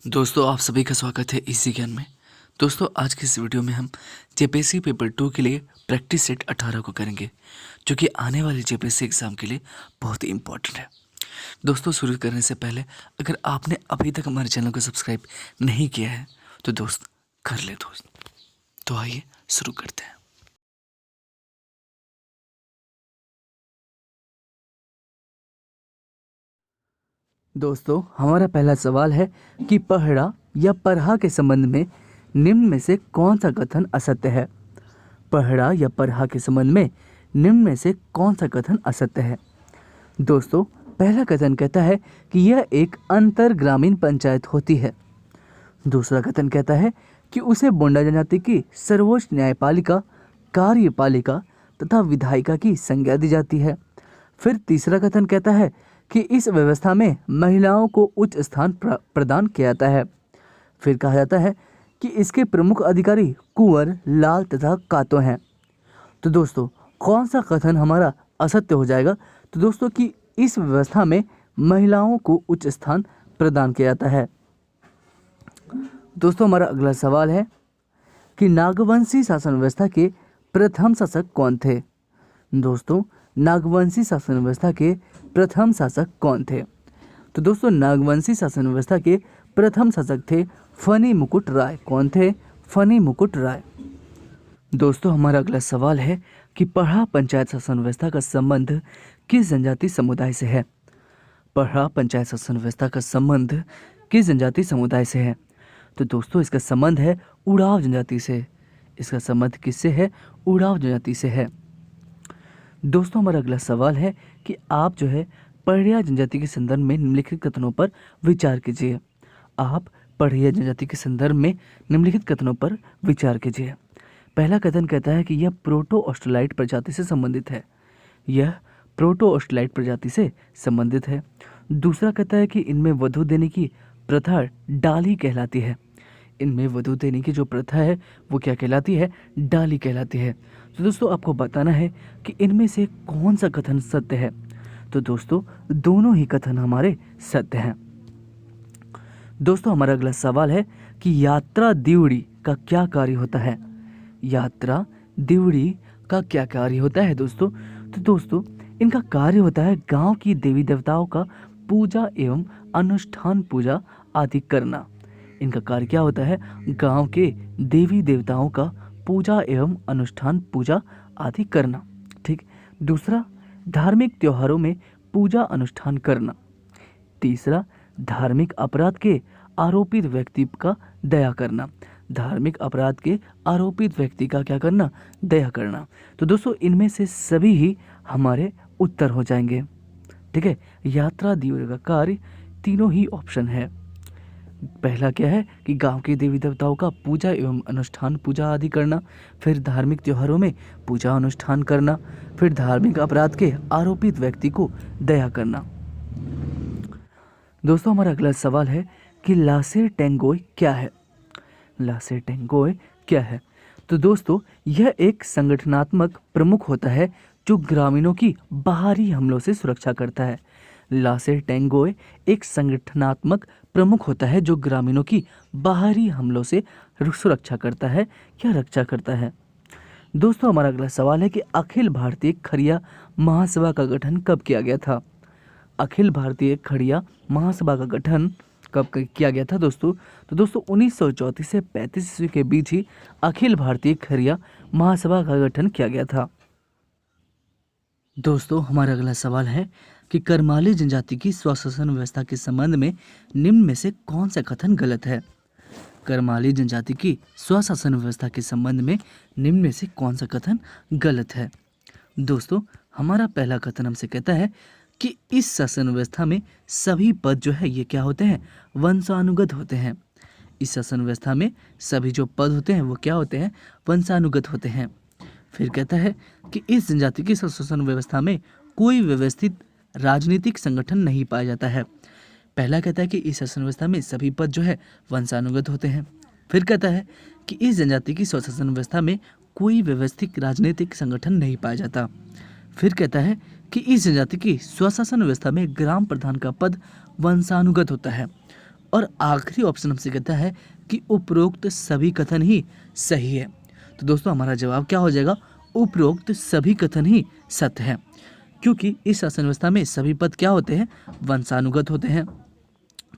दोस्तों आप सभी का स्वागत है इसी ज्ञान में। दोस्तों आज की इस वीडियो में हम जेपीएससी पेपर 2 के लिए प्रैक्टिस सेट 18 को करेंगे, जो कि आने वाले जेपीएससी एग्ज़ाम के लिए बहुत ही इंपॉर्टेंट है। दोस्तों शुरू करने से पहले अगर आपने अभी तक हमारे चैनल को सब्सक्राइब नहीं किया है तो दोस्त कर ले दोस्त। तो आइए शुरू करते हैं। दोस्तों हमारा पहला सवाल है कि पहड़ा या परहा के संबंध में निम्न में से कौन सा कथन असत्य है। पहड़ा या परहा के संबंध में निम्न में से कौन सा कथन असत्य है। दोस्तों पहला कथन कहता है कि यह एक अंतर ग्रामीण पंचायत होती है। दूसरा कथन कहता है कि उसे मुंडा जनजाति की सर्वोच्च न्यायपालिका, कार्यपालिका तथा विधायिका की संज्ञा दी जाती है। फिर तीसरा कथन कहता है कि इस व्यवस्था में महिलाओं को उच्च स्थान प्रदान किया जाता है। फिर कहा जाता है कि इसके प्रमुख अधिकारी कुंवर, लाल तथा कातो हैं। तो दोस्तों कौन सा कथन हमारा असत्य हो जाएगा? तो दोस्तों कि इस व्यवस्था में महिलाओं को उच्च स्थान प्रदान किया जाता है। दोस्तों हमारा अगला सवाल है कि नागवंशी शासन व्यवस्था के प्रथम शासक कौन थे। दोस्तों नागवंशी शासन व्यवस्था के प्रथम शासक कौन थे? तो दोस्तों नागवंशी शासन व्यवस्था के प्रथम शासक थे फनी मुकुट राय। कौन थे? फनी मुकुट राय। दोस्तों हमारा अगला सवाल है कि पढ़ा पंचायत शासन व्यवस्था का संबंध किस जनजाति समुदाय से है। पढ़ा पंचायत शासन व्यवस्था का संबंध किस जनजाति समुदाय से है? तो दोस्तों इसका संबंध है उड़ाव जनजाति से। इसका संबंध किससे है? उड़ाव जनजाति से है। दोस्तों हमारा अगला सवाल है कि आप जो है पढ़िया जनजाति के संदर्भ में निम्नलिखित कथनों पर विचार कीजिए। आप पढ़िया जनजाति के संदर्भ में निम्नलिखित कथनों पर विचार कीजिए। पहला कथन कहता है कि यह प्रोटो ऑस्ट्रेलाइट प्रजाति से संबंधित है। यह प्रोटो ऑस्ट्रेलाइट प्रजाति से संबंधित है। दूसरा कहता है कि इनमें वधू देने की प्रथा डाली कहलाती है। इनमें वधू देने की जो प्रथा है वो क्या कहलाती है? डाली कहलाती है। तो दोस्तों आपको बताना है कि इनमें से कौन सा कथन सत्य है। तो दोस्तों दोनों ही कथन हमारे सत्य हैं। दोस्तों हमारा अगला सवाल है कि यात्रा दिवड़ी का क्या कार्य होता है। यात्रा दिवड़ी का क्या कार्य होता है दोस्तों? तो दोस्तों इनका कार्य होता है गांव की देवी देवताओं का पूजा एवं अनुष्ठान पूजा आदि करना। इनका कार्य क्या होता है? गांव के देवी देवताओं का पूजा एवं अनुष्ठान पूजा आदि करना। ठीक। दूसरा धार्मिक त्योहारों में पूजा अनुष्ठान करना। तीसरा धार्मिक अपराध के आरोपित व्यक्ति का दया करना। धार्मिक अपराध के आरोपित व्यक्ति का क्या करना? दया करना। तो दोस्तों इनमें से सभी ही हमारे उत्तर हो जाएंगे। ठीक है। यात्रा दिवड़ी का कार्य तीनों ही ऑप्शन है। पहला क्या है कि गांव के देवी देवताओं का पूजा एवं अनुष्ठान पूजा आदि करना। फिर धार्मिक त्योहारों में पूजा अनुष्ठान करना। फिर धार्मिक अपराध के आरोपित व्यक्ति को दया करना। दोस्तों हमारा अगला सवाल है कि लासेर टेंगोय क्या है। लासेर टेंगोय क्या है? तो दोस्तों यह एक संगठनात्मक प्रमुख होता है जो ग्रामीणों की बाहरी हमलों से सुरक्षा करता है। लासेर टेंगोय एक संगठनात्मक प्रमुख होता है जो ग्रामीणों की बाहरी हमलों से सुरक्षा करता है या रक्षा करता है। दोस्तों हमारा अगला सवाल है कि अखिल भारतीय खड़िया महासभा का गठन कब किया गया था। अखिल भारतीय खड़िया महासभा का गठन कब किया गया था दोस्तों? तो दोस्तों 1934 से 35 ईस्वी के बीच ही अखिल भारतीय खड़िया महासभा का गठन किया गया था। दोस्तों हमारा अगला सवाल है कि करमाली जनजाति की स्वशासन व्यवस्था के संबंध में निम्न में से कौन सा कथन गलत है। करमाली जनजाति की स्वशासन व्यवस्था के संबंध में निम्न में से कौन सा कथन गलत है। दोस्तों हमारा पहला कथन हमसे कहता है कि इस शासन व्यवस्था में सभी पद जो है ये क्या होते हैं? वंशानुगत होते हैं। इस शासन व्यवस्था में सभी जो पद होते हैं वो क्या होते हैं? वंशानुगत होते हैं। फिर कहता है कि इस जनजाति की शासन व्यवस्था में कोई व्यवस्थित राजनीतिक संगठन नहीं पाया जाता है। पहला कहता है कि इस शासन व्यवस्था में सभी पद जो है वंशानुगत होते हैं। फिर कहता है कि इस जनजाति की स्वशासन व्यवस्था में कोई व्यवस्थित राजनीतिक संगठन नहीं पाया जाता। फिर कहता है कि इस जनजाति की स्वशासन व्यवस्था में ग्राम प्रधान का पद वंशानुगत होता है। और आखिरी ऑप्शन हमसे कहता है कि उपरोक्त सभी कथन ही सही है। तो दोस्तों हमारा जवाब क्या हो जाएगा, उपरोक्त सभी कथन ही सत्य है, क्योंकि इस शासन व्यवस्था में सभी पद क्या होते हैं, वंशानुगत होते हैं।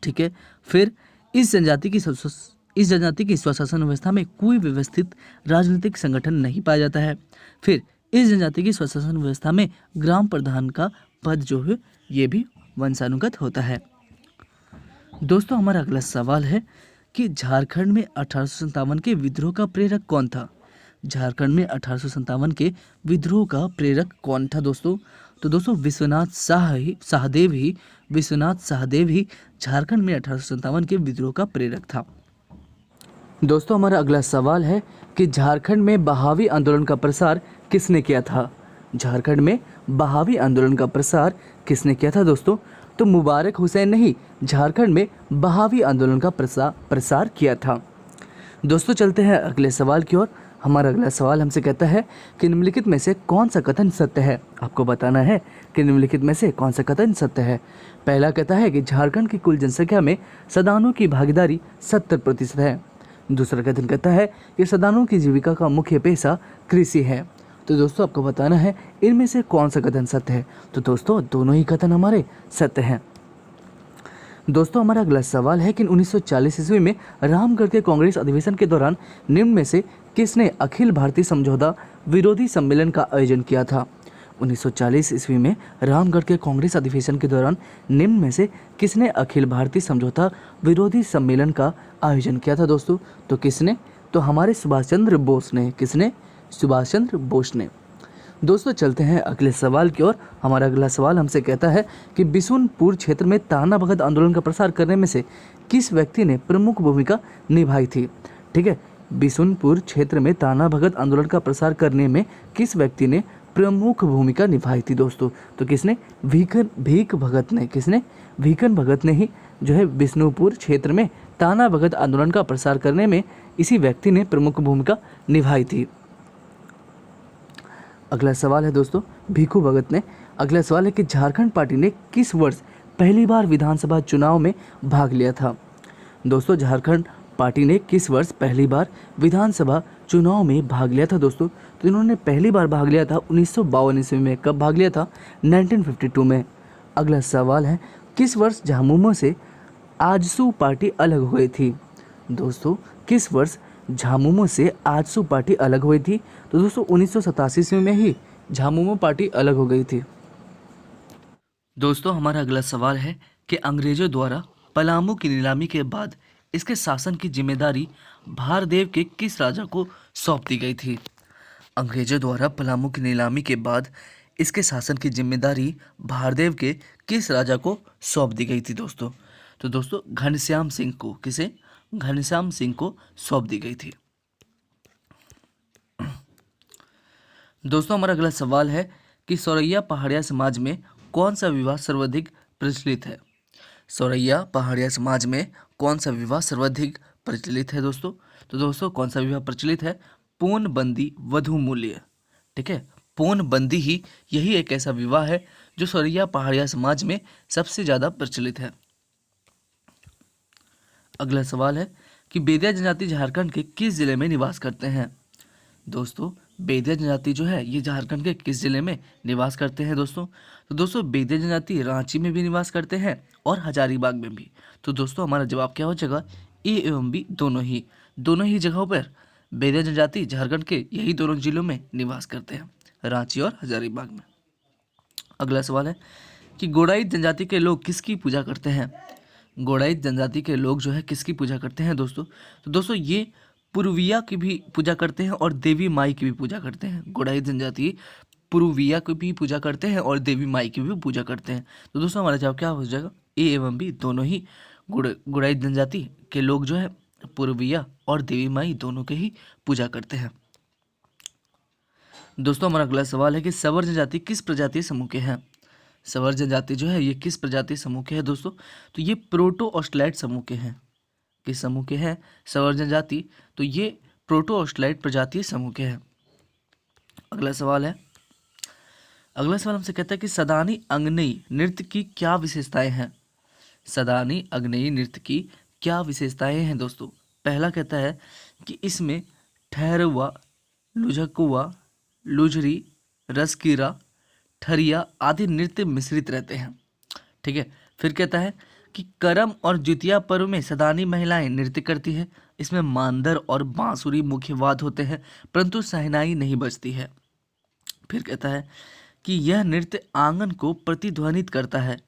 ठीक है। फिर इस जनजाति की स्वशासन व्यवस्था में कोई व्यवस्थित राजनीतिक संगठन नहीं पाया जाता है। फिर इस जनजाति की स्वशासन व्यवस्था में ग्राम प्रधान का पद जो है ये भी वंशानुगत होता है। दोस्तों हमारा अगला सवाल है कि झारखंड में 1857 के विद्रोह का प्रेरक कौन था। झारखंड में 1857 के विद्रोह का प्रेरक कौन था दोस्तों। तो दोस्तों विश्वनाथ सहदेव ही झारखंड में 1857 के विद्रोह का प्रेरक था। दोस्तों हमारा अगला सवाल है कि झारखंड में बहावी आंदोलन का प्रसार किसने किया था। झारखंड में बहावी आंदोलन का प्रसार किसने किया था दोस्तों। तो मुबारक हुसैन ने ही झारखंड में बहावी आंदोलन का प्रसार किया था। दोस्तों चलते हैं अगले सवाल की ओर। हमारा अगला सवाल हमसे कहता है कि निम्नलिखित में से कौन सा कथन सत्य है। आपको बताना है कि निम्नलिखित में से कौन सा कथन सत्य है। पहला कहता है कि झारखंड की कुल जनसंख्या में सदानों की भागीदारी 70% है। दूसरा कथन कहता है कि सदानों की जीविका का मुख्य पेशा कृषि है। तो दोस्तों आपको बताना है इनमें से कौन सा कथन सत्य है। तो दोस्तों दोनों ही कथन हमारे सत्य हैं। दोस्तों हमारा अगला सवाल है कि 1940 ईस्वी में रामगढ़ के कांग्रेस अधिवेशन के दौरान निम्न में से किसने अखिल भारतीय समझौता विरोधी सम्मेलन का आयोजन किया था। 1940 ईस्वी में रामगढ़ के कांग्रेस अधिवेशन के दौरान निम्न में से किसने अखिल भारतीय समझौता विरोधी सम्मेलन का आयोजन किया था दोस्तों। तो किसने, तो हमारे सुभाष चंद्र बोस ने। किसने, सुभाष चंद्र बोस ने। दोस्तों चलते हैं अगले सवाल की ओर। हमारा अगला सवाल हमसे कहता है कि बिशुनपुर क्षेत्र में ताना भगत आंदोलन का प्रसार करने में से किस व्यक्ति ने प्रमुख भूमिका निभाई थी। ठीक है, बिशुनपुर क्षेत्र में ताना भगत आंदोलन का प्रसार करने में किस व्यक्ति ने प्रमुख भूमिका निभाई थी दोस्तों। तो किसने, भीख भगत ने। किसने, भीखन भगत ने ही जो है बिशुनपुर क्षेत्र में ताना भगत आंदोलन का प्रसार करने में इसी व्यक्ति ने प्रमुख भूमिका निभाई थी। अगला सवाल है दोस्तों, भीखू भगत ने। अगला सवाल है कि झारखंड पार्टी ने किस वर्ष पहली बार विधानसभा चुनाव में भाग लिया था। दोस्तों झारखंड पार्टी ने किस वर्ष पहली बार विधानसभा चुनाव में भाग लिया था दोस्तों। तो इन्होंने पहली बार भाग लिया था 1952 ईस्वी में। कब भाग लिया था, 1952 में। अगला सवाल है किस वर्ष झामुमो से आजसू पार्टी अलग हुई थी। दोस्तों किस वर्ष झामुमो से आजसू पार्टी अलग हुई थी। तो दोस्तों 1987 ईस्वी में ही झामुमो पार्टी अलग हो गई थी। दोस्तों हमारा अगला सवाल है कि अंग्रेजों द्वारा पलामू की नीलामी के बाद इसके शासन की जिम्मेदारी भारदेव के किस राजा को सौंप दी गई थी। अंग्रेजों द्वारा पलामू की नीलामी के बाद इसके शासन की जिम्मेदारी भारदेव के किस राजा को सौंप दी गई थी दोस्तों। तो दोस्तों घनश्याम सिंह को। किसे, घनश्याम सिंह को सौंप दी गई थी। दोस्तों हमारा अगला सवाल है कि सौरैया पहाड़िया समाज में कौन सा विवाह सर्वाधिक प्रचलित है। सौरैया पहाड़िया समाज में कौन सा विवाह सर्वाधिक प्रचलित है दोस्तों। तो दोस्तों कौन सा विवाह प्रचलित है, पूर्णबंदी वधू मूल्य। ठीक है, पूर्णबंदी ही यही एक ऐसा विवाह है जो सौरैया पहाड़िया समाज में सबसे ज़्यादा प्रचलित है। अगला सवाल है कि बेदिया जनजाति झारखंड के किस जिले में निवास करते हैं। दोस्तों बेदिया जनजाति जो है ये झारखंड के किस जिले में निवास करते हैं दोस्तों। तो दोस्तों बेदिया जनजाति रांची में भी निवास करते हैं और हजारीबाग में भी। तो दोस्तों हमारा जवाब क्या हो जाएगा, ए एवं बी दोनों ही जगहों पर बेदिया जनजाति झारखंड के यही दोनों जिलों में निवास करते हैं, रांची और हजारीबाग में। अगला सवाल है कि गोड़ाई जनजाति के लोग किसकी पूजा करते हैं। गोड़ाई जनजाति के लोग जो है किसकी पूजा करते हैं दोस्तों। तो दोस्तों ये पुरुविया की भी पूजा करते हैं और देवी माई की भी पूजा करते हैं। गोड़ाई जनजाति पुरुविया की भी पूजा करते हैं और देवी माई की भी पूजा करते हैं। तो दोस्तों हमारा जवाब क्या हो जाएगा, ए एवं बी दोनों ही गोड़ाई जनजाति के लोग जो है पुरुविया और देवी माई दोनों के ही पूजा करते हैं। दोस्तों हमारा अगला सवाल है कि सवर जनजाति किस प्रजातीय समूह के हैं। सवर जनजाति जो है ये किस प्रजातीय समूह के हैं दोस्तों। तो ये प्रोटो ऑस्ट्रेलाइड समूह के हैं। किस समूह के हैं सवर जनजाति, तो ये प्रोटो ऑस्ट्रेलाइड प्रजातीय समूह के हैं। अगला सवाल हमसे कहता है कि सदानी अग्नेयी नृत्य की क्या विशेषताएं हैं। सदानी अग्नेयी नृत्य की क्या विशेषताएं हैं दोस्तों? पहला कहता है कि इसमें ठहरुआ, लुझकुआ, लुझरी, रसकीरा, ठरिया आदि नृत्य मिश्रित रहते हैं। ठीक है। फिर कहता है कि करम और जितिया पर्व में सदानी महिलाएं नृत्य करती है। इसमें मांदर और बांसुरी मुख्य वाद्य होते हैं, परंतु शहनाई नहीं बजती है। फिर कहता है कि यह नृत्य आंगन को प्रतिध्वनित करता है।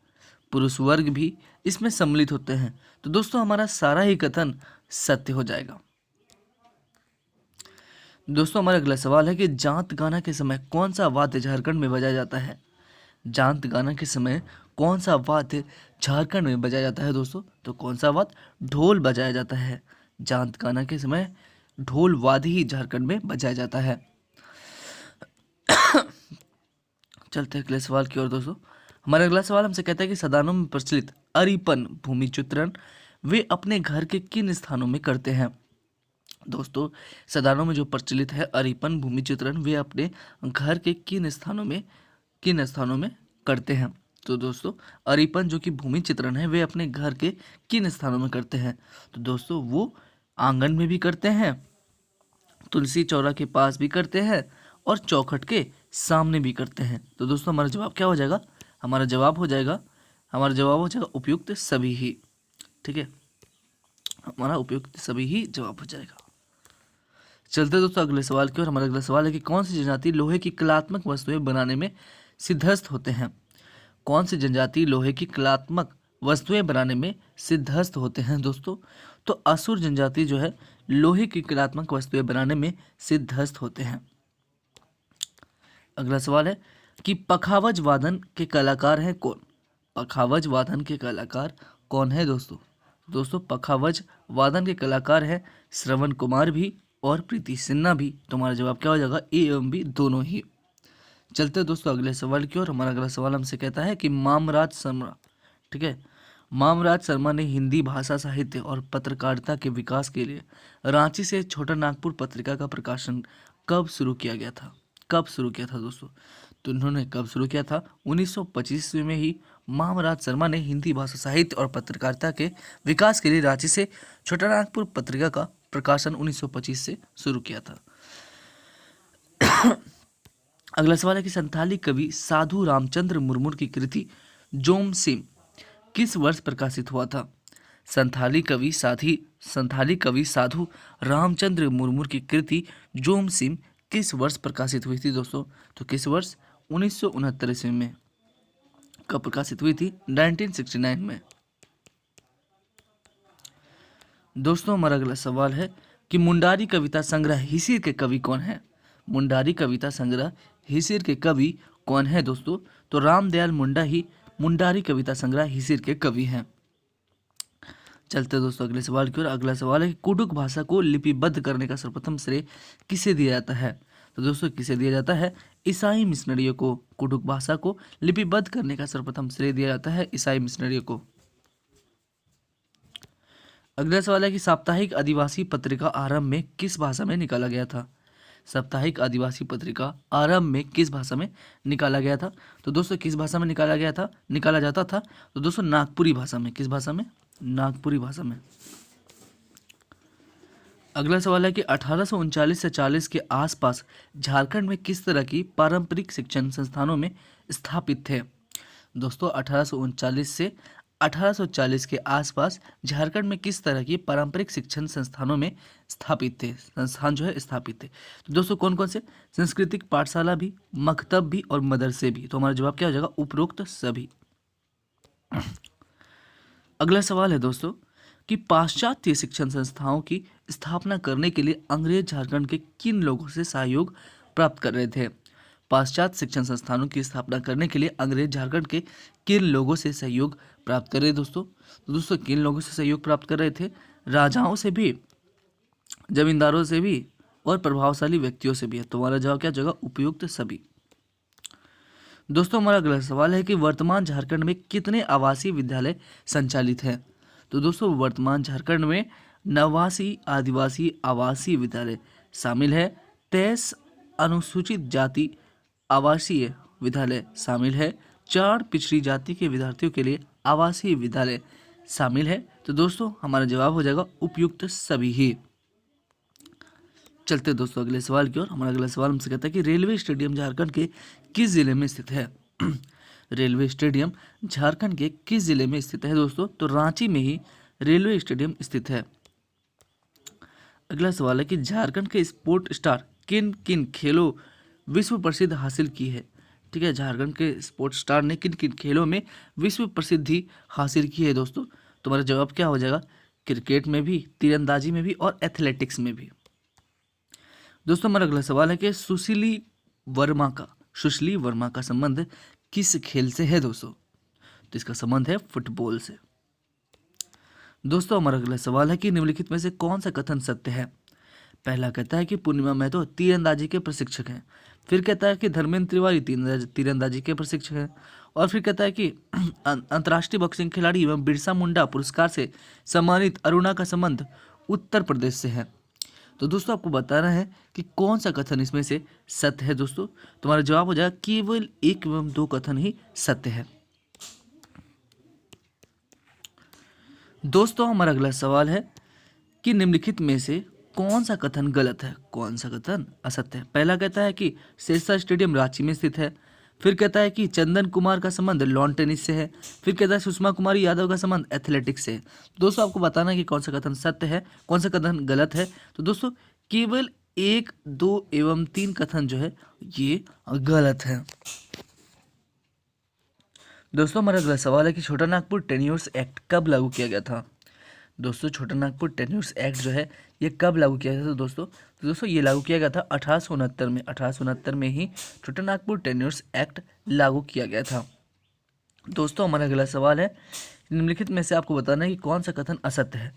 पुरुष वर्ग भी इसमें सम्मिलित होते हैं। तो दोस्तों हमारा सारा ही कथन सत्य हो जाएगा। दोस्तों हमारा अगला सवाल है कि जांत गाना के समय कौन सा वाद्य झारखंड में बजाया जाता है? जांत गाना के समय कौन सा वाद्य झारखंड में बजाया जाता है दोस्तों? तो कौन सा वाद्य? ढोल बजाया जाता है। जांत गाना के समय ढोल वाद्य ही झारखंड में बजाया जाता है। चलते हैं अगले सवाल की ओर दोस्तों। हमारा अगला सवाल हमसे कहता है कि सदानों में प्रचलित अरिपन भूमि चित्रण वे अपने घर के किन स्थानों में करते हैं? दोस्तों सदानों में जो प्रचलित है अरिपन भूमि चित्रण वे अपने घर के किन स्थानों में करते हैं? तो दोस्तों अरिपन जो कि भूमि चित्रण है वे अपने घर के किन स्थानों में करते हैं? तो दोस्तों वो आंगन में भी करते हैं, तुलसी चौरा के पास भी करते हैं और चौखट के सामने भी करते हैं। तो दोस्तों हमारा जवाब क्या हो जाएगा? हमारा जवाब हो जाएगा उपयुक्त सभी ही। ठीक है, हमारा उपयुक्त सभी ही जवाब हो जाएगा। चलते दोस्तों अगले सवाल की ओर। हमारा अगला सवाल है कि कौन सी जनजाति लोहे की कलात्मक वस्तुएं बनाने में सिद्धहस्त होते हैं? कौन सी जनजाति लोहे की कलात्मक वस्तुएं बनाने में सिद्धहस्त होते हैं दोस्तों? तो असुर जनजाति जो है लोहे की कलात्मक वस्तुएं बनाने में सिद्धहस्त होते हैं। अगला सवाल है कि पखावज वादन के कलाकार हैं कौन? पखावज वादन के कलाकार कौन है दोस्तों? दोस्तों पखावज वादन के कलाकार हैं श्रवण कुमार भी और प्रीति सिन्हा भी। तुम्हारा जवाब क्या हो जाएगा? ए एवं बी दोनों ही। चलते हैं दोस्तों अगले सवाल की ओर। हमारा अगला सवाल हमसे कहता है कि मामराज शर्मा, ठीक है, मामराज शर्मा ने हिंदी भाषा साहित्य और पत्रकारिता के विकास के लिए रांची से छोटा नागपुर पत्रिका का प्रकाशन कब शुरू किया गया था? कब शुरू किया था दोस्तों? तो इन्होंने कब शुरू किया था? 1925 में ही मामराज शर्मा ने हिंदी भाषा साहित्य और पत्रकारिता के विकास के लिए रांची से छोटा नागपुर पत्रिका का प्रकाशन 1925 से शुरू किया था। अगला सवाल है कि संथाली कवि साधु रामचंद्र मुर्मू की कृति जोम सिम किस वर्ष प्रकाशित हुआ था? संथाली कवि साधु रामचंद्र मुर्मू की कृति जोम सिम किस वर्ष प्रकाशित हुई थी दोस्तों? तो किस वर्ष? 1969 ईस्वी में। कब प्रकाशित हुई थी? 1969 में। दोस्तों हमारा अगला सवाल है कि मुंडारी कविता संग्रह हिसिर के कवि कौन है? मुंडारी कविता संग्रह हिसिर के कवि कौन है दोस्तों? तो रामदयाल मुंडा ही मुंडारी कविता संग्रह हिसिर के कवि हैं। चलते दोस्तों अगले सवाल की ओर। अगला सवाल है कि कुडुख भाषा को लिपिबद्ध करने का सर्वप्रथम श्रेय किसे दिया जाता है? तो दोस्तों किसे दिया जाता है? ईसाई मिशनरियों को। कुडुख भाषा को लिपिबद्ध करने का सर्वप्रथम श्रेय दिया जाता है ईसाई मिशनरियों को। अगला सवाल है कि साप्ताहिक आदिवासी पत्रिका आरंभ में किस भाषा में निकाला गया था? साप्ताहिक आदिवासी पत्रिका आरंभ में किस भाषा में निकाला गया था? तो दोस्तों किस भाषा में निकाला जाता था? तो दोस्तों नागपुरी भाषा में। किस भाषा में? नागपुरी भाषा में। अगला सवाल है कि 1839 से 40 के आसपास झारखंड में किस तरह की पारंपरिक शिक्षण संस्थानों में स्थापित थे? दोस्तों 1839 से 1840 के आसपास झारखंड में किस तरह की पारंपरिक शिक्षण संस्थानों में स्थापित थे? स्थापित थे। तो दोस्तों कौन कौन से? सांस्कृतिक पाठशाला भी, मकतब भी और मदरसे भी। तो हमारा जवाब क्या हो जाएगा? उपरोक्त सभी। अगला सवाल है दोस्तों कि पाश्चात्य शिक्षण संस्थाओं की स्थापना करने के लिए अंग्रेज झारखंड के किन लोगों से सहयोग प्राप्त कर रहे थे? पाश्चात्य शिक्षण संस्थानों की स्थापना करने के लिए अंग्रेज झारखंड के किन लोगों से सहयोग प्राप्त कर रहे दोस्तों? तो दोस्तों किन लोगों से सहयोग प्राप्त कर रहे थे? राजाओं से भी, जमींदारों से भी और प्रभावशाली व्यक्तियों से भी है। तो हमारा जवाब क्या जगह? उपयुक्त सभी। दोस्तों हमारा अगला सवाल है कि वर्तमान झारखंड में कितने आवासीय विद्यालय संचालित हैं? तो दोस्तों वर्तमान झारखंड में 89 आदिवासी आवासीय विद्यालय शामिल है। 23 अनुसूचित जाति आवासीय विद्यालय शामिल है। 4 पिछड़ी जाति के विद्यार्थियों के लिए आवासीय विद्यालय शामिल है। तो दोस्तों हमारा जवाब हो जाएगा उपयुक्त सभी ही। चलते हैं दोस्तों अगले सवाल की ओर। हमारा अगला सवाल हमसे कहता है कि रेलवे स्टेडियम झारखंड के किस जिले में स्थित है? रेलवे स्टेडियम झारखंड के किस जिले में स्थित है दोस्तों? तो रांची में ही रेलवे स्टेडियम स्थित है। अगला सवाल है कि झारखंड के स्पोर्ट स्टार किन किन खेलों विश्व प्रसिद्ध हासिल की है? ठीक है, झारखंड के स्पोर्ट्स स्टार ने किन किन खेलों में विश्व प्रसिद्धि हासिल की है दोस्तों? तुम्हारा जवाब क्या हो जाएगा? क्रिकेट में भी, तीरंदाजी में भी और एथलेटिक्स में भी। दोस्तों हमारा अगला सवाल है कि सुशीली वर्मा का संबंध किस खेल से है दोस्तों? तो इसका संबंध है फुटबॉल से। दोस्तों हमारा अगला सवाल है कि निम्नलिखित में से कौन सा कथन सत्य है? पहला कहता है कि पूर्णिमा महतो तीरंदाजी के प्रशिक्षक हैं। फिर कहता है कि धर्मेंद्र तिवारी तीरंदाजी के प्रशिक्षक हैं। और फिर कहता है कि अंतर्राष्ट्रीय बॉक्सिंग खिलाड़ी एवं बिरसा मुंडा पुरस्कार से सम्मानित अरुणा का संबंध उत्तर प्रदेश से है। तो दोस्तों आपको बताना है कि कौन सा कथन इसमें से सत्य है दोस्तों। तुम्हारा जवाब हो जाएगा केवल एक एवं दो कथन ही सत्य है। दोस्तों हमारा अगला सवाल है कि निम्नलिखित में से कौन सा कथन गलत है, कौन सा कथन असत्य है? पहला कहता है कि शेरशाह स्टेडियम रांची में स्थित है। फिर कहता है कि चंदन कुमार का संबंध लॉन टेनिस से है। फिर कहता है सुषमा कुमारी यादव का संबंध एथलेटिक्स से है। दोस्तों आपको बताना है कि कौन सा कथन सत्य है, कौन सा कथन गलत है। तो दोस्तों केवल 1, 2 एवं 3 कथन जो है ये गलत है। दोस्तों हमारा अगला सवाल है कि छोटा नागपुर टेन्योर्स एक्ट कब लागू किया गया था? दोस्तों छोटा नागपुर टेन्योर्स एक्ट जो है ये कब लागू किया गया था दोस्तों ये लागू किया गया था 1869 में। 1869 में ही छोटा नागपुर टेन्योर्स एक्ट लागू किया गया था। दोस्तों हमारा अगला सवाल है निम्नलिखित में से आपको बताना है कि कौन सा कथन असत्य है।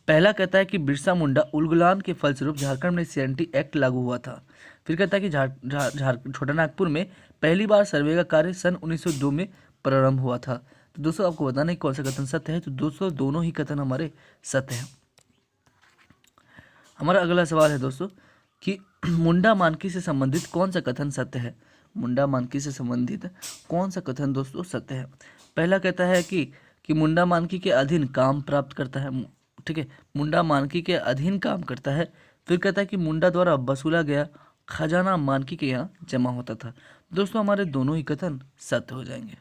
पहला कहता है कि बिरसा मुंडा उलगुलान के फलस्वरूप झारखंड में सीएनटी एक्ट लागू हुआ था। फिर कहता है कि छोटा नागपुर में पहली बार सर्वे का कार्य सन 1902 में प्रारंभ हुआ था। तो दोस्तों आपको बताना है कौन सा कथन सत्य है। तो दोस्तों दोनों ही कथन हमारे सत्य हैं। हमारा अगला सवाल है दोस्तों कि मुंडा मानकी से संबंधित कौन सा कथन सत्य है? मुंडा मानकी से संबंधित कौन सा कथन दोस्तों सत्य है? पहला कहता है कि मुंडा मानकी के अधीन काम प्राप्त करता है। ठीक है, मुंडा मानकी के अधीन काम करता है। फिर कहता है कि मुंडा द्वारा वसूला गया खजाना मानकी के यहाँ जमा होता था। दोस्तों हमारे दोनों ही कथन सत्य हो जाएंगे।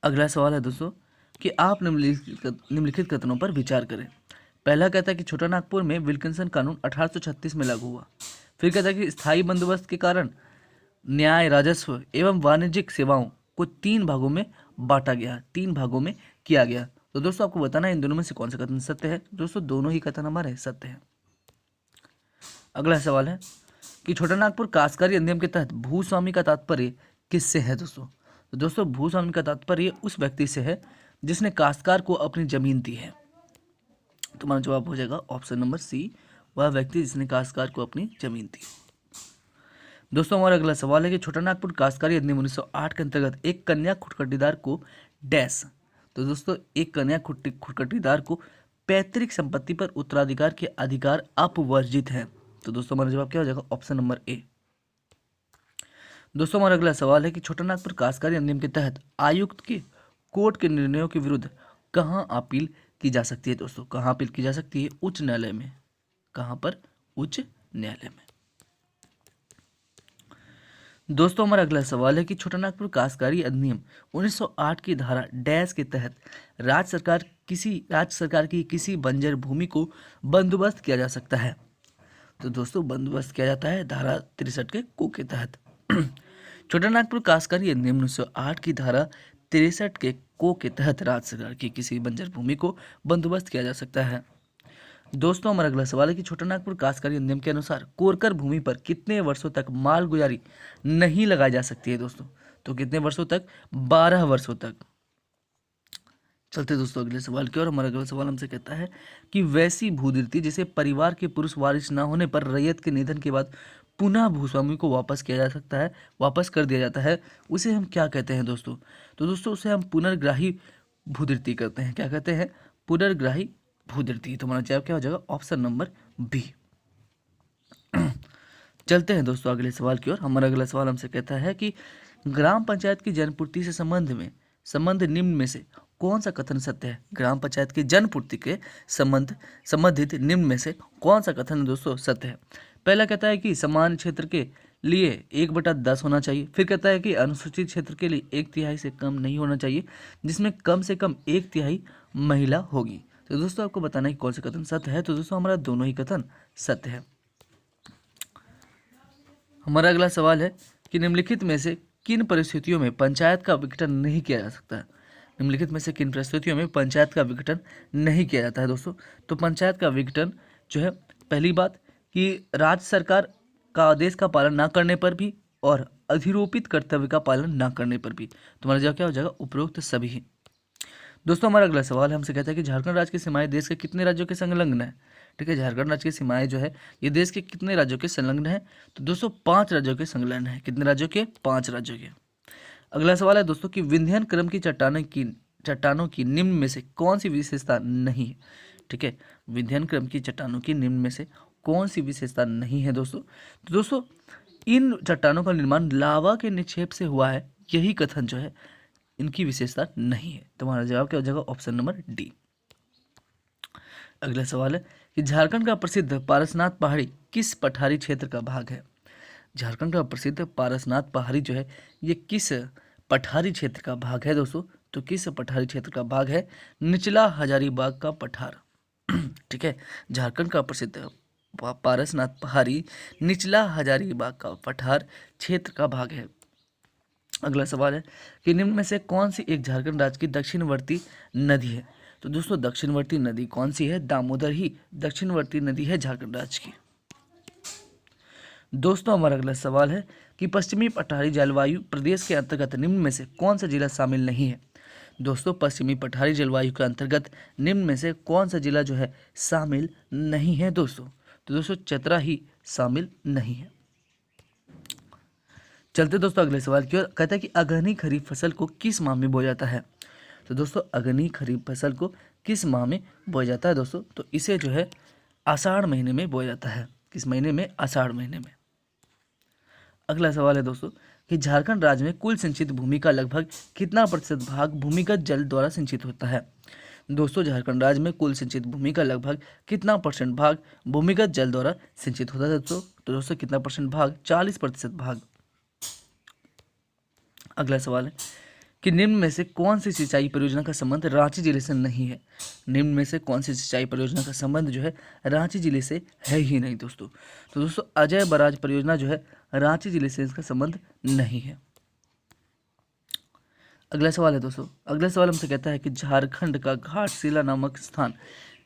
अगला सवाल है दोस्तों कि आप निम्नलिखित कथनों पर विचार करें। पहला कहता है कि छोटा नागपुर में विल्किंसन कानून 1836 में लागू हुआ। फिर कहता है कि स्थायी बंदोबस्त के कारण न्याय, राजस्व एवं वाणिज्यिक सेवाओं को 3 भागों में बांटा गया, 3 भागों में किया गया। तो दोस्तों आपको बताना है इन दोनों में से कौन सा कथन सत्य है। दोस्तों दोनों ही कथन हमारे सत्य हैं। अगला सवाल है कि छोटा नागपुर काश्तकारी अधिनियम के तहत भूस्वामी का तात्पर्य किससे है दोस्तों? तो दोस्तों भूस्वामी का तात्पर्य उस व्यक्ति से है जिसने काश्तकार को अपनी जमीन दी है। तुम्हारा जवाब हो जाएगा ऑप्शन नंबर सी, वह व्यक्ति जिसने काश्तकार को अपनी जमीन दी। दोस्तों हमारा अगला सवाल है कि छोटा नागपुर काश्तकारी अधिनियम 1908 के अंतर्गत एक कन्या खुटखटीदार को डैश। तो दोस्तों एक कन्या खुटखटीदार को पैतृक संपत्ति पर उत्तराधिकार के अधिकार अपवर्जित है। तो दोस्तों हमारा जवाब क्या हो जाएगा? Option number A. दोस्तों हमारा अगला सवाल है कि छोटा नागपुर काश्तकारी अधिनियम के तहत आयुक्त के कोर्ट के निर्णयों के विरुद्ध कहाँ अपील की जा सकती है दोस्तों? कहाँ अपील की जा सकती है? उच्च न्यायालय में। कहाँ पर? उच्च न्यायालय में। दोस्तों हमारा अगला सवाल है कि छोटा नागपुर काश्तकारी अधिनियम 1908 की धारा डैश के तहत राज्य सरकार की किसी बंजर भूमि को बंदोबस्त किया जा सकता है। तो दोस्तों बंदोबस्त किया जाता है धारा 63 के को के तहत। छोटा नागपुर काश्तकारी अधिनियम 1908 की धारा 63 के को के तहत राज्य सरकार की किसी बंजर भूमि को बंदोबस्त किया जा सकता है। दोस्तों हमारा अगला सवाल है कि छोटा नागपुर काश्तकारी अधिनियम के अनुसार कोरकर भूमि पर कितने वर्षों तक माल गुजारी नहीं लगाई जा सकती है दोस्तों? तो कितने वर्षों तक? 12 वर्षों तक। चलते दोस्तों अगले सवाल की ओर। हमारा अगला सवाल हमसे कहता है कि वैसी भूदिर्ती जिसे परिवार के पुरुष वारिस न होने पर रैयत के निधन के बाद पुनः भूस्वामी को वापस किया जा सकता है, वापस कर दिया जाता है, उसे हम क्या कहते हैं दोस्तों? तो दोस्तों उसे हम पुनर्ग्राही भूदिर्ती कहते हैं। क्या कहते हैं? पुनर्ग्राही भूदिर्ती। तो हमारा जवाब क्या हो जाएगा? Option number B. चलते हैं दोस्तों अगले सवाल की ओर। हमारा अगला सवाल हमसे कहता है कि ग्राम पंचायत की जनपूर्ति से संबंध निम्न में से कौन सा कथन सत्य है? ग्राम पंचायत की जनपूर्ति के संबंधित निम्न में से कौन सा कथन दोस्तों सत्य है? पहला कहता है कि समान क्षेत्र के लिए 1/10 होना चाहिए। फिर कहता है कि अनुसूचित क्षेत्र के लिए 1/3 से कम नहीं होना चाहिए, जिसमें कम से कम 1/3 महिला होगी। तो दोस्तों आपको बताना है कि कौन सा कथन सत्य है। तो दोस्तों हमारा दोनों ही कथन सत्य है। हमारा अगला सवाल है कि निम्नलिखित में से किन परिस्थितियों में पंचायत का विघटन नहीं किया जा सकता है? निम्नलिखित में से किन परिस्थितियों में पंचायत का विघटन नहीं किया जाता है दोस्तों? तो पंचायत का विघटन जो है, पहली बात कि राज्य सरकार का आदेश का पालन ना करने पर भी और अधिरोपित कर्तव्य का पालन ना करने पर भी। तुम्हारा जवाब क्या हो जाएगा? उपरोक्त सभी। दोस्तों हमारा अगला सवाल है, हमसे कहता है कि झारखंड राज्य की सीमाएं देश के कितने राज्यों के संलग्न है? ठीक है, झारखंड राज्य की सीमाएं जो है ये देश के कितने राज्यों के संलग्न है? तो दोस्तों 5 राज्यों के संलग्न है। कितने राज्यों के? 5 राज्यों के। अगला सवाल है दोस्तों कि विंध्यन क्रम की चट्टानों की निम्न में से कौन सी विशेषता नहीं है? ठीक है, विंध्यन क्रम की चट्टानों की निम्न में से कौन सी विशेषता नहीं है दोस्तों? तो दोस्तों इन चट्टानों का निर्माण लावा के निक्षेप से हुआ है, यही कथन जो है इनकी विशेषता नहीं है। तुम्हारा जवाब क्या हो जाएगा? Option number D. अगला सवाल है कि झारखंड का प्रसिद्ध पारसनाथ पहाड़ी किस पठारी क्षेत्र का भाग है? झारखंड का प्रसिद्ध पारसनाथ पहाड़ी जो है ये किस पठारी क्षेत्र का भाग है दोस्तों? तो किस पठारी क्षेत्र का भाग है? निचला हजारीबाग का पठार। ठीक है, झारखंड का प्रसिद्ध पारसनाथ पहाड़ी निचला हजारीबाग का पठार क्षेत्र का भाग है। अगला सवाल है कि निम्न में से कौन सी एक झारखंड राज्य की दक्षिणवर्ती नदी है? तो दोस्तों दक्षिणवर्ती नदी कौन सी है? दामोदर ही दक्षिणवर्ती नदी है झारखंड राज्य की। दोस्तों हमारा अगला सवाल है कि पश्चिमी पठारी जलवायु प्रदेश के अंतर्गत निम्न में से कौन सा जिला शामिल नहीं है? दोस्तों पश्चिमी पठारी जलवायु के अंतर्गत निम्न में से कौन सा जिला जो है शामिल नहीं है दोस्तों? तो दोस्तों चतरा ही शामिल नहीं है। चलते दोस्तों अगले सवाल की ओर। कहता है कि अगहनी खरीफ फसल को किस माह में बोया जाता है? तो दोस्तों अगहनी खरीफ फसल को किस माह में बोया जाता है दोस्तों? तो इसे जो है आषाढ़ महीने में बोया जाता है। किस महीने में? आषाढ़ महीने में। अगला सवाल है दोस्तों कि झारखंड राज्य में कुल सिंचित भूमि का लगभग कितना प्रतिशत भाग भूमिगत जल द्वारा सिंचित होता है? दोस्तों झारखंड राज्य में कुल सिंचित भूमि का लगभग कितना % भाग भूमिगत जल द्वारा सिंचित होता है दोस्तों? तो दोस्तों कितना % भाग? 40% भाग। अगला सवाल है कि निम्न में से कौन सी सिंचाई परियोजना का संबंध रांची जिले से नहीं है? निम्न में से कौन सी सिंचाई परियोजना का संबंध जो है रांची जिले से है ही नहीं दोस्तों? तो दोस्तों अजय बराज परियोजना जो है रांची जिले से इसका संबंध नहीं है। अगला सवाल है दोस्तों, अगला सवाल हमसे कहता है कि झारखंड का घाटशिला नामक स्थान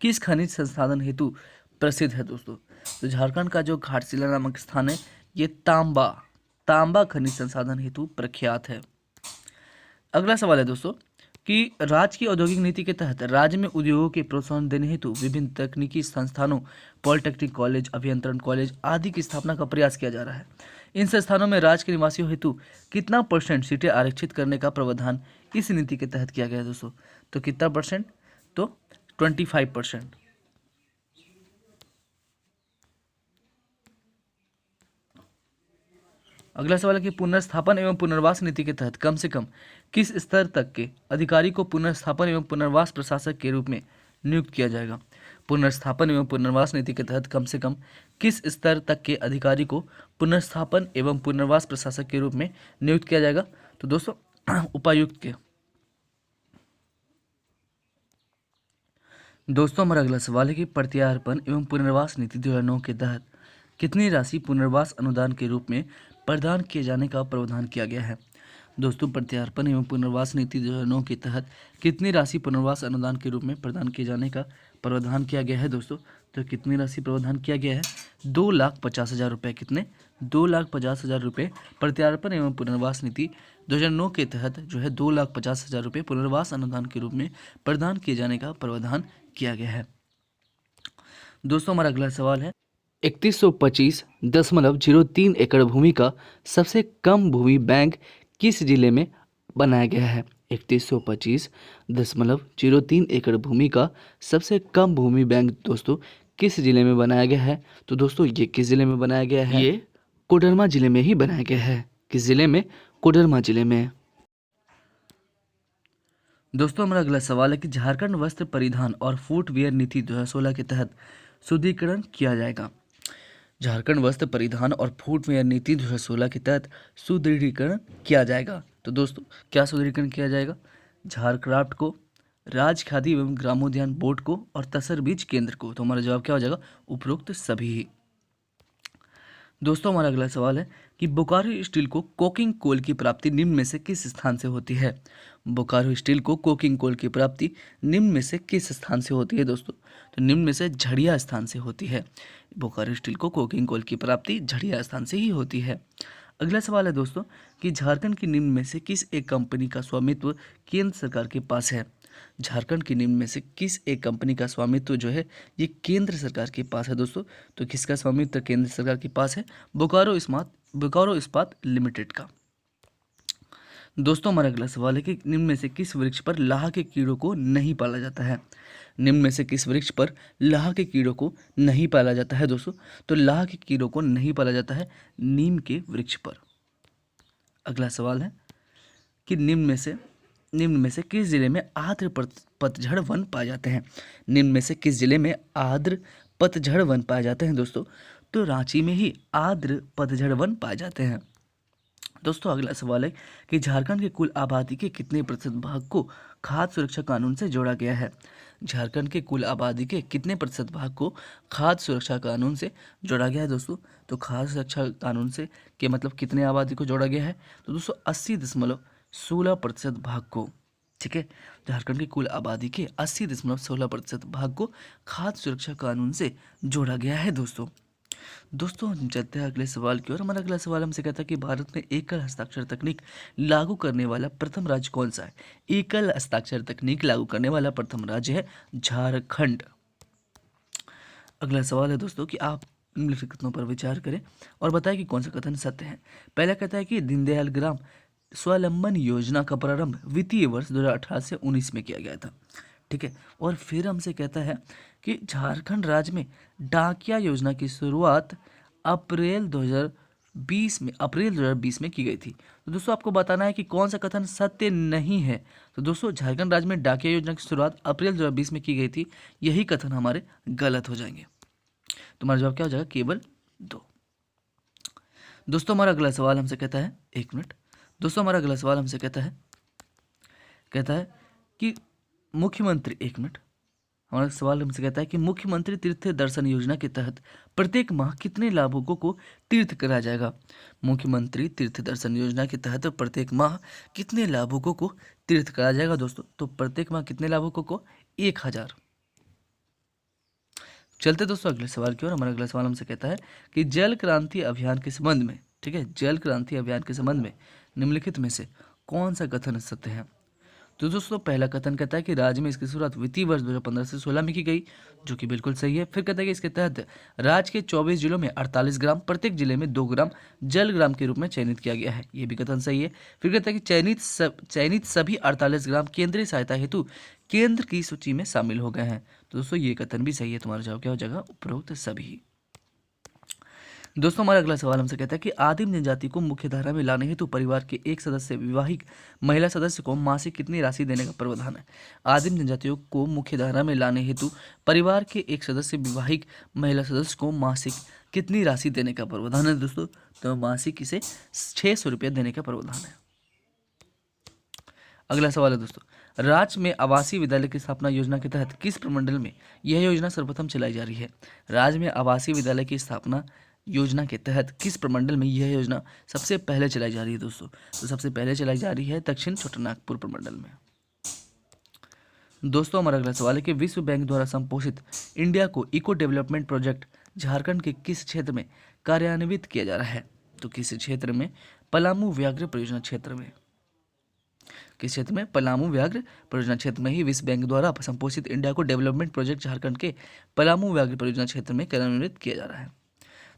किस खनिज संसाधन हेतु प्रसिद्ध है दोस्तों? तो झारखंड का जो घाटशिला नामक स्थान है ये तांबा खनिज संसाधन हेतु प्रख्यात है। अगला सवाल है दोस्तों कि राज्य की औद्योगिक नीति के तहत राज्य में उद्योगों के प्रोत्साहन देने हेतु विभिन्न तकनीकी संस्थानों, पॉलिटेक्निक कॉलेज, अभियंत्रण कॉलेज आदि की स्थापना का प्रयास किया जा रहा है। इन संस्थानों में राज्य के निवासियों हेतु कितना % सीटें आरक्षित करने का प्रावधान इस नीति के तहत किया गया है दोस्तों? तो कितना %? तो 25%। अगला सवाल है कि पुनर्स्थापन एवं पुनर्वास नीति के तहत कम से कम किस स्तर तक के अधिकारी को पुनर्स्थापन एवं पुनर्वास प्रशासक के रूप में नियुक्त किया जाएगा? पुनर्स्थापन एवं पुनर्वास नीति के तहत कम से कम किस स्तर तक के अधिकारी को पुनर्स्थापन एवं पुनर्वास प्रशासक के रूप में नियुक्त किया जाएगा? तो दोस्तों उपायुक्त के। दोस्तों हमारा अगला सवाल है कि प्रत्यार्पण एवं पुनर्वास नीति 2009 के तहत कितनी राशि पुनर्वास अनुदान के रूप में प्रदान किए जाने का प्रावधान किया गया है? दोस्तों प्रत्यार्पण एवं पुनर्वास नीति 2009 के तहत कितनी राशि पुनर्वास अनुदान के रूप में प्रदान किए जाने का प्रावधान किया गया है दोस्तों? तो कितनी राशि प्रावधान किया गया है? 2,50,000 रुपये। कितने? 2,50,000 रुपये प्रत्यार्पण एवं पुनर्वास नीति 2009 के तहत जो है 2,50,000 रुपये पुनर्वास अनुदान के रूप में प्रदान किए जाने का प्रावधान किया गया है। दोस्तों हमारा अगला सवाल है 3125.03 एकड़ भूमि का सबसे कम भूमि बैंक किस जिले में बनाया गया है? 3125.03 एकड़ भूमि का सबसे कम भूमि बैंक दोस्तों किस जिले में बनाया गया है? तो दोस्तों ये किस जिले में बनाया गया है? ये कोडरमा जिले में ही बनाया गया है। किस जिले में? कोडरमा जिले में। दोस्तों हमारा अगला सवाल है कि झारखंड वस्त्र परिधान और फुटवियर नीति 2016 के तहत सुदृढ़ीकरण किया जाएगा। झारखंड वस्त्र परिधान और फुटवियर नीति 2016 के तहत सुदृढ़ीकरण किया जाएगा। तो दोस्तों क्या सुदृढ़ीकरण किया जाएगा? झारक्राफ्ट को, राज खादी एवं ग्रामोद्यान बोर्ड को और तसर बीज केंद्र को। तो हमारा जवाब क्या हो जाएगा? उपरोक्त सभी ही। दोस्तों हमारा अगला सवाल है कि बोकारो स्टील को कोकिंग कोल की प्राप्ति निम्न में से किस स्थान से होती है? बोकारो स्टील को कोकिंग कोल की प्राप्ति निम्न में से किस स्थान से होती है दोस्तों? तो निम्न में से झड़िया स्थान से होती है। बोकारो स्टील को कोकिंग कोल की प्राप्ति झड़िया स्थान से ही होती है। अगला सवाल है दोस्तों कि झारखंड की निम्न में से किस एक कंपनी का स्वामित्व केंद्र सरकार के पास है? झारखंड की निम्न में से किस एक कंपनी का स्वामित्व जो है ये केंद्र सरकार के पास है दोस्तों? तो किसका स्वामित्व केंद्र सरकार के पास है? बोकारो इस्पात लिमिटेड का। दोस्तों हमारा अगला सवाल है कि निम्न में से किस वृक्ष पर लाह के कीड़ों को नहीं पाला जाता है? निम्न में से किस वृक्ष पर लाह के कीड़ों को नहीं पाला जाता है दोस्तों? तो लाह के कीड़ों को नहीं पाला जाता है नीम के वृक्ष पर। अगला सवाल है कि निम्न में से किस जिले में आर्द्र पतझड़ वन पाए जाते हैं? निम्न में से किस जिले में आर्द्र पतझड़ वन पाए जाते हैं दोस्तों? तो रांची में ही आर्द्र पतझड़ वन पाए जाते हैं। दोस्तों अगला सवाल है कि झारखंड की कुल आबादी के कितने प्रतिशत भाग को खाद्य सुरक्षा कानून से जोड़ा गया है? झारखंड के कुल आबादी के कितने प्रतिशत भाग को खाद्य सुरक्षा कानून से जोड़ा गया है दोस्तों? तो खाद्य सुरक्षा कानून से के मतलब कितने आबादी को जोड़ा गया है? तो दोस्तों 80.16% भाग को। ठीक है, झारखंड की कुल आबादी के 80.16% भाग को खाद्य सुरक्षा कानून से जोड़ा गया है दोस्तों। दोस्तों हम चलते हैं अगले सवाल की ओर। हमारा अगला सवाल हमसे कहता है कि भारत में एकल हस्ताक्षर तकनीक लागू करने वाला प्रथम राज्य कौन सा है? एकल हस्ताक्षर तकनीक लागू करने वाला प्रथम राज्य है झारखंड। अगला सवाल है दोस्तों कि आप निम्नलिखित कथनों पर विचार करें और बताएं कि कौन सा कथन सत्य है। पहला कहता है कि दीनदयाल ग्राम स्वावलंबन योजना का प्रारंभ वित्तीय वर्ष 2018 से 19 में किया गया था। ठीक है, और फिर हमसे कहता है कि झारखंड राज्य में डाकिया योजना की शुरुआत अप्रैल 2020 में की गई थी। तो दोस्तों आपको बताना है कि कौन सा कथन सत्य नहीं है। तो दोस्तों झारखंड राज्य में डाकिया योजना की शुरुआत अप्रैल 2020 में की गई थी, यही कथन हमारे गलत हो जाएंगे। तुम्हारा जवाब क्या हो जाएगा? केवल 2। दोस्तों हमारा अगला सवाल हमसे कहता है, एक मिनट दोस्तों, हमारा अगला सवाल हमसे कहता है कि मुख्यमंत्री, एक मिनट, हमारा सवाल हमसे कहता है कि मुख्यमंत्री तीर्थ दर्शन योजना के तहत प्रत्येक माह कितने लाभुकों को तीर्थ कराया जाएगा? मुख्यमंत्री तीर्थ दर्शन योजना के तहत प्रत्येक माह कितने लाभुकों को तीर्थ कराया जाएगा दोस्तों? तो प्रत्येक माह कितने लाभुकों को? 1000। चलते दोस्तों अगले सवाल की ओर। हमारा अगला सवाल हमसे कहता है कि जल क्रांति अभियान के संबंध में, ठीक है, जल क्रांति अभियान के संबंध में निम्नलिखित में से कौन सा कथन सत्य है? तो दोस्तों पहला कथन कहता है कि राज्य में इसकी शुरुआत वित्तीय वर्ष 2015 से 16 में की गई, जो कि बिल्कुल सही है। फिर कहता है कि इसके तहत राज्य के 24 जिलों में 48 ग्राम, प्रत्येक जिले में 2 ग्राम जल ग्राम के रूप में चयनित किया गया है, ये भी कथन सही है। फिर कहता है कि चयनित सभी 48 ग्राम केंद्रीय सहायता हेतु केंद्र की सूची में शामिल हो गए हैं। तो दोस्तों ये कथन भी सही है। तुम्हारा जवाब क्या हो जाएगा? उपरोक्त सभी। दोस्तों हमारा अगला सवाल हमसे कहता है कि आदिम जनजाति को मुख्य धारा में लाने हेतु परिवार के एक सदस्य विवाहित महिला सदस्य को मासिक कितनी राशि देने का प्रावधान है? आदिम जनजातियों को मुख्य धारा में लाने हेतु परिवार के एक सदस्य विवाहित महिला सदस्य को मासिक कितनी राशि देने का प्रावधान है दोस्तों? तो मासिक इसे 600 रुपये देने का प्रावधान है। अगला सवाल है दोस्तों, राज्य में आवासीय विद्यालय की स्थापना योजना के तहत किस प्रमंडल में यह योजना सर्वप्रथम चलाई जा रही है? राज्य में आवासीय विद्यालय की स्थापना योजना के तहत किस प्रमंडल में यह योजना सबसे पहले चलाई जा रही है दोस्तों? तो सबसे पहले चलाई जा रही है दक्षिण छोटानागपुर प्रमंडल में। दोस्तों हमारा अगला सवाल है कि विश्व बैंक द्वारा संपोषित इंडिया को इको डेवलपमेंट प्रोजेक्ट झारखंड के किस क्षेत्र में कार्यान्वित किया जा रहा है? तो किस क्षेत्र में? पलामू व्याघ्र परियोजना क्षेत्र में। किस क्षेत्र में? पलामू व्याघ्र परियोजना क्षेत्र में ही विश्व बैंक द्वारा संपोषित इंडिया को डेवलपमेंट प्रोजेक्ट झारखंड के पलामू व्याघ्र परियोजना क्षेत्र में कार्यान्वित किया जा रहा है।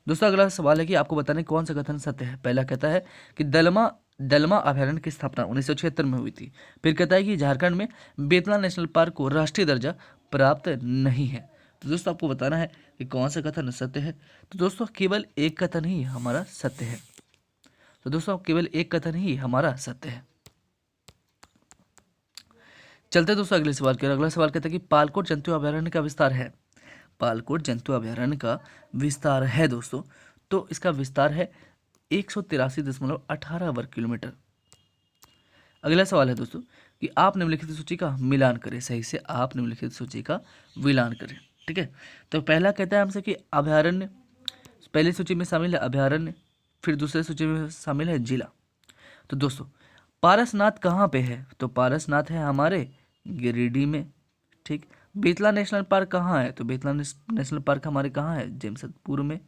दोस्तों अगला सवाल है कि आपको बताने कौन सा कथन सत्य है। पहला कहता है कि दलमा अभयारण्य की स्थापना 1976 में हुई थी। फिर कहता है कि झारखंड में बेतला नेशनल पार्क को राष्ट्रीय दर्जा प्राप्त नहीं है। तो दोस्तों आपको बताना है कि कौन सा कथन सत्य है। तो दोस्तों केवल एक कथन ही हमारा सत्य है। चलते हैं दोस्तों अगले सवाल की ओर। अगला सवाल कहता है कि पालकोट जंतु अभयारण्य का विस्तार है। पालकोट जंतु अभयारण्य का विस्तार है दोस्तों, तो इसका विस्तार है 183.18 वर्ग किलोमीटर। अगला सवाल है दोस्तों कि आप निम्नलिखित सूची का मिलान करें। सही से आप निम्नलिखित सूची का मिलान करें। ठीक है, तो पहला कहता है हमसे कि अभयारण्य, पहली सूची में शामिल है अभयारण्य, फिर दूसरे सूची में शामिल है जिला। तो दोस्तों पारसनाथ कहाँ पे है? तो पारसनाथ है हमारे गिरिडीह में। ठीक, बेतला नेशनल पार्क कहाँ है? तो बेतला नेशनल पार्क हमारे कहाँ है? जमशेदपुर में।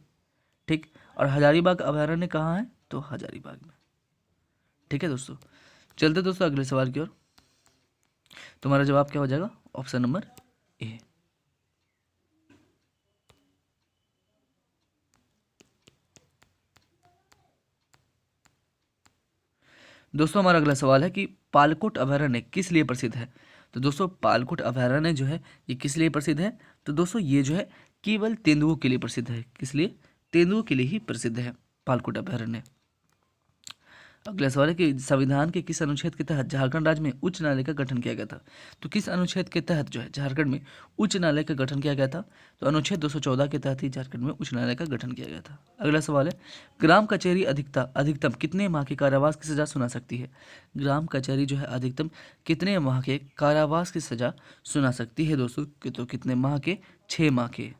ठीक, और हजारीबाग अभयारण्य कहाँ है? तो हजारीबाग में। ठीक है दोस्तों, चलते दोस्तों अगले सवाल की ओर। तुम्हारा जवाब क्या हो जाएगा? Option number A. दोस्तों हमारा अगला सवाल है कि पालकोट अभयारण्य किस लिए प्रसिद्ध है? तो दोस्तों पालकोट अभयारण्य जो है ये किस लिए प्रसिद्ध है? तो दोस्तों ये जो है केवल तेंदुओं के लिए प्रसिद्ध है। किस लिए? तेंदुओं के लिए ही प्रसिद्ध है पालकोट अभयारण्य। अगला सवाल है कि संविधान के किस अनुच्छेद के तहत झारखंड राज्य में उच्च न्यायालय का गठन किया गया था? तो किस अनुच्छेद के तहत जो है झारखंड में उच्च न्यायालय का गठन किया गया था? तो अनुच्छेद 214 के तहत ही झारखंड में उच्च न्यायालय का गठन किया गया था। अगला सवाल है ग्राम कचहरी अधिकतम कितने माह के कारावास की सजा सुना सकती है? ग्राम कचहरी जो है अधिकतम कितने माह के कारावास की सजा सुना सकती है दोस्तों? तो कितने माह के? 6 माह के।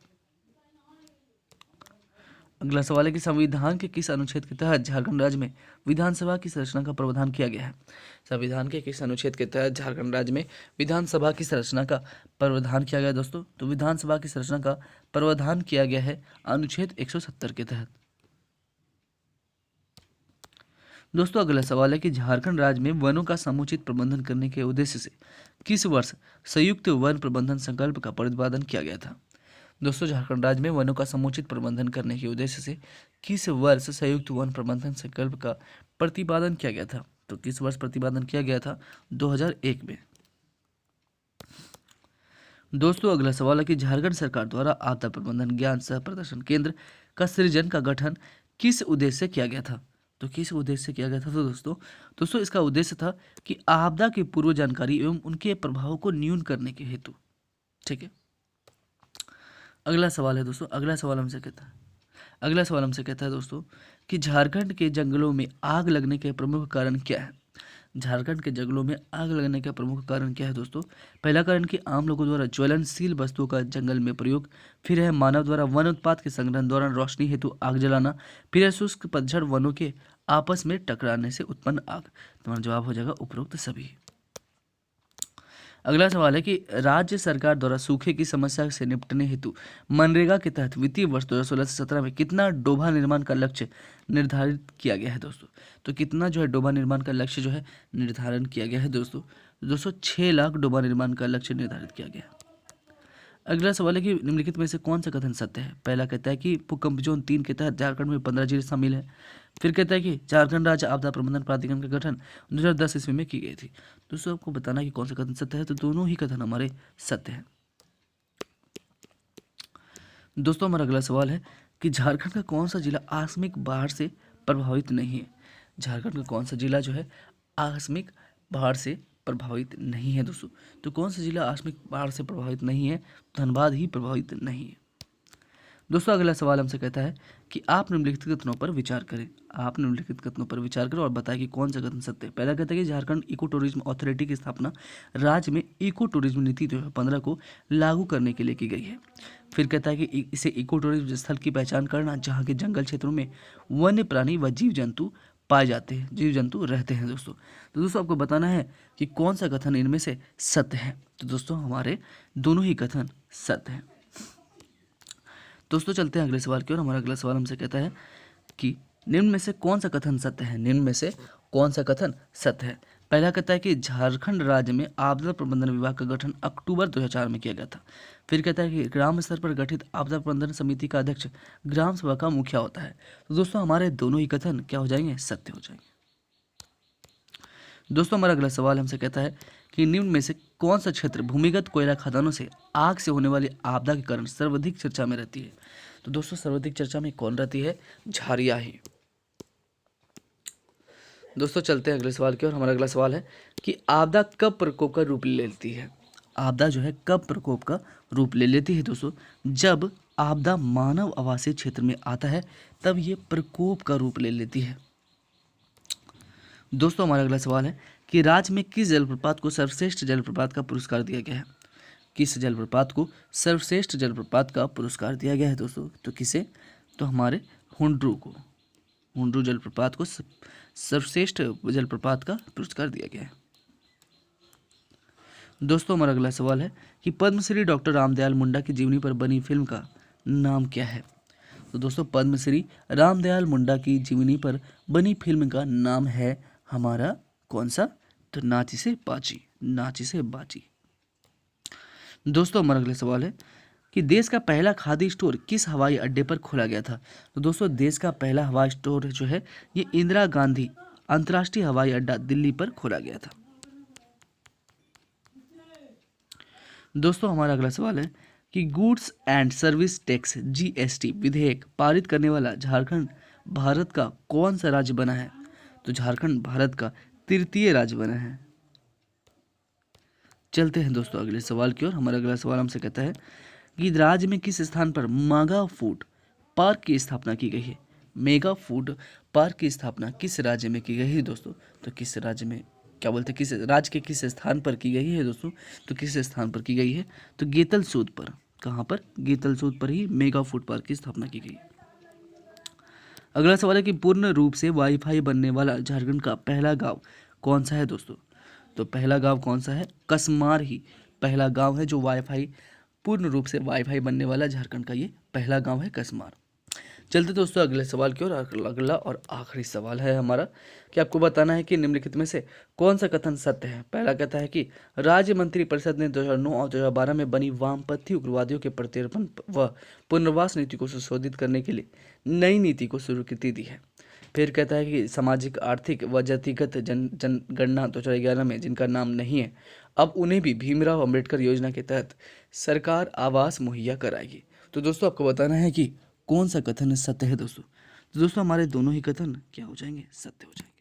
अगला सवाल है कि संविधान के किस अनुच्छेद के तहत झारखंड राज्य में विधानसभा की संरचना का प्रावधान किया गया है? संविधान के किस अनुच्छेद के तहत झारखंड राज्य में विधानसभा की संरचना का प्रावधान किया गया है दोस्तों? तो विधानसभा की संरचना का प्रावधान किया गया है अनुच्छेद 170 के तहत। दोस्तों अगला सवाल है कि झारखंड राज्य में वनों का समुचित प्रबंधन करने के उद्देश्य से किस वर्ष संयुक्त वन प्रबंधन संकल्प का प्रतिपादन किया गया था? दोस्तों झारखंड राज्य में वनों का समुचित प्रबंधन करने के उद्देश्य से किस वर्ष संयुक्त वन प्रबंधन संकल्प का प्रतिपादन किया गया था? तो किस वर्ष प्रतिपादन किया गया था? 2001 में। दोस्तों अगला सवाल है कि झारखंड सरकार द्वारा आपदा प्रबंधन ज्ञान सह प्रदर्शन केंद्र का सृजन का गठन किस उद्देश्य से किया गया था? तो किस उद्देश्य से किया गया था? तो दोस्तों इसका उद्देश्य था कि आपदा की पूर्व जानकारी एवं उनके प्रभाव को न्यून करने के हेतु। ठीक है, अगला सवाल है दोस्तों, अगला सवाल हमसे कहता है दोस्तों कि झारखंड के जंगलों में आग लगने के प्रमुख कारण क्या है? झारखंड के जंगलों में आग लगने का प्रमुख कारण क्या है दोस्तों? पहला कारण कि आम लोगों द्वारा ज्वलनशील वस्तुओं का जंगल में प्रयोग, फिर है मानव द्वारा वन उत्पाद के संग्रहण दौरान रोशनी हेतु आग जलाना, फिर है शुष्क पतझड़ वनों के आपस में टकराने से उत्पन्न आग। तुम्हारा जवाब हो जाएगा उपरोक्त सभी। अगला सवाल है कि राज्य सरकार द्वारा सूखे की समस्या से निपटने हेतु मनरेगा के तहत वित्तीय वर्ष 2016 से 17 में कितना डोभा निर्माण का लक्ष्य निर्धारित किया गया है दोस्तों? तो कितना जो है डोभा निर्माण का लक्ष्य जो है निर्धारण किया गया है दोस्तों? 6 लाख डोभा निर्माण का लक्ष्य निर्धारित किया गया। अगला सवाल है कि निम्नलिखित में से कौन सा कथन सत्य है? पहला कहता है कि भूकंप जोन 3 के तहत झारखंड में 15 जिले शामिल है। फिर कहता है कि झारखंड राज्य आपदा प्रबंधन प्राधिकरण का गठन 2010 ईस्वी में की गई थी। दोस्तों आपको बताना है कि कौन सा कथन सत्य है, तो दोनों ही कथन हमारे सत्य हैं। दोस्तों हमारा अगला सवाल है कि झारखंड का कौन सा जिला आकस्मिक बाढ़ से प्रभावित नहीं है? झारखंड का कौन सा जिला जो है आकस्मिक बाढ़ से प्रभावित नहीं है दोस्तों? तो कौन सा जिला आकस्मिक बाढ़ से प्रभावित नहीं है? धनबाद ही प्रभावित नहीं है। दोस्तों अगला सवाल हमसे कहता है कि आप निम्नलिखित कथनों पर विचार करें। आप निम्नलिखित कथनों पर विचार करें और बताएं कि कौन सा कथन सत्य है। पहला कहता है कि झारखंड इको टूरिज्म अथॉरिटी की स्थापना राज्य में इको टूरिज्म नीति 2015 को लागू करने के लिए की गई है। फिर कहता है कि इसे इको टूरिज्म स्थल की पहचान करना जहाँ के जंगल क्षेत्रों में वन्य प्राणी व जीव जंतु पाए जाते हैं, जीव जंतु रहते हैं दोस्तों। तो दोस्तों आपको बताना है कि कौन सा कथन इनमें से सत्य है। तो दोस्तों हमारे दोनों ही कथन सत्य हैं। दोस्तों चलते हैं अगले सवाल की ओर। हमारा अगला सवाल हमसे कहता है कि निम्न में से कौन सा कथन सत्य है? निम्न में से कौन सा कथन सत्य है? पहला कहता है कि झारखंड राज्य में आपदा प्रबंधन विभाग का गठन अक्टूबर 2004 में किया गया था। फिर कहता है कि ग्राम स्तर पर गठित आपदा प्रबंधन समिति का अध्यक्ष ग्राम सभा का मुखिया होता है। तो दोस्तों हमारे दोनों ही कथन क्या हो जाएंगे? सत्य हो जाएंगे। दोस्तों हमारा अगला सवाल हमसे कहता है कि निम्न में से कौन सा क्षेत्र भूमिगत कोयला खदानों से आग से होने वाली आपदा के कारण सर्वाधिक चर्चा में रहती है? तो दोस्तों सर्वाधिक चर्चा में कौन रहती है? झारिया ही। दोस्तों चलते हैं अगले सवाल की ओर। हमारा अगला सवाल है कि आपदा कब प्रकोप का रूप ले लेती है। आपदा जो है कब प्रकोप का रूप ले लेती है दोस्तों? जब आपदा मानव आवासीय क्षेत्र में आता है तब ये प्रकोप का रूप ले लेती है। दोस्तों हमारा अगला सवाल है कि राज्य में किस जलप्रपात को सर्वश्रेष्ठ जलप्रपात का पुरस्कार दिया गया है। किस जलप्रपात को सर्वश्रेष्ठ जलप्रपात का पुरस्कार दिया गया है दोस्तों? तो किसे? तो हमारे हुंड्रू को, हुंड्रू जलप्रपात को सर्वश्रेष्ठ जलप्रपात का पुरस्कार दिया गया है। दोस्तों हमारा अगला सवाल है कि पद्मश्री डॉक्टर रामदयाल मुंडा की जीवनी पर बनी फिल्म का नाम क्या है। तो दोस्तों पद्मश्री रामदयाल मुंडा की जीवनी पर बनी फिल्म का नाम है हमारा कौन सा? तो नाची से बाजी, नाची से बाजी। दोस्तों हमारा अगला सवाल है कि देश का पहला खादी स्टोर किस हवाई अड्डे पर खोला गया था। तो दोस्तों देश का पहला हवाई स्टोर जो है ये इंदिरा गांधी अंतर्राष्ट्रीय हवाई अड्डा दिल्ली पर खोला गया था। दोस्तों हमारा अगला सवाल है कि goods and service tax GST विधेयक पारित करने वाला झारखंड भारत का कौन सा राज्य बना है। तो झारखंड भारत का तृतीय राज्य बना है। चलते हैं दोस्तों अगले सवाल की ओर। हमारा अगला सवाल हमसे कहता है कि राज्य में किस स्थान पर मेगा फूड पार्क की स्थापना की गई है। मेगा फूड पार्क की स्थापना किस राज्य में की गई है दोस्तों? तो किस राज्य में, क्या बोलते हैं, किस राज्य के किस स्थान पर की गई है दोस्तों? तो किस स्थान पर की गई है? तो गेतलसूद पर। कहाँ पर? गेतलसूद पर ही मेगा फूड पार्क की स्थापना की गई। अगला सवाल है कि पूर्ण रूप से वाईफाई बनने वाला झारखंड का पहला गांव कौन सा है दोस्तों? तो पहला गांव कौन सा है? कसमार ही पहला गांव है जो वाईफाई, पूर्ण रूप से वाईफाई बनने वाला झारखंड का ये पहला गांव है कसमार। चलते दोस्तों अगले सवाल की ओर। अगला और आखिरी सवाल है हमारा कि आपको बताना है कि निम्नलिखित में से कौन सा कथन सत्य है। पहला कहता है कि राज्य मंत्री परिषद ने 2009 और 2012 में बनी वामपंथी उग्रवादियों के प्रत्यर्पण व पुनर्वास नीति को संशोधित करने के लिए नई नीति को स्वीकृति दी है। फिर कहता है कि सामाजिक आर्थिक व जातिगत जनगणना 2011 में जिनका नाम नहीं है अब उन्हें भी भीमराव अंबेडकर योजना के तहत सरकार आवास मुहैया कराएगी। तो दोस्तों आपको बताना है कि कौन सा कथन सत्य है दोस्तों? तो दोस्तों हमारे दोनों ही कथन क्या हो जाएंगे? सत्य हो जाएंगे।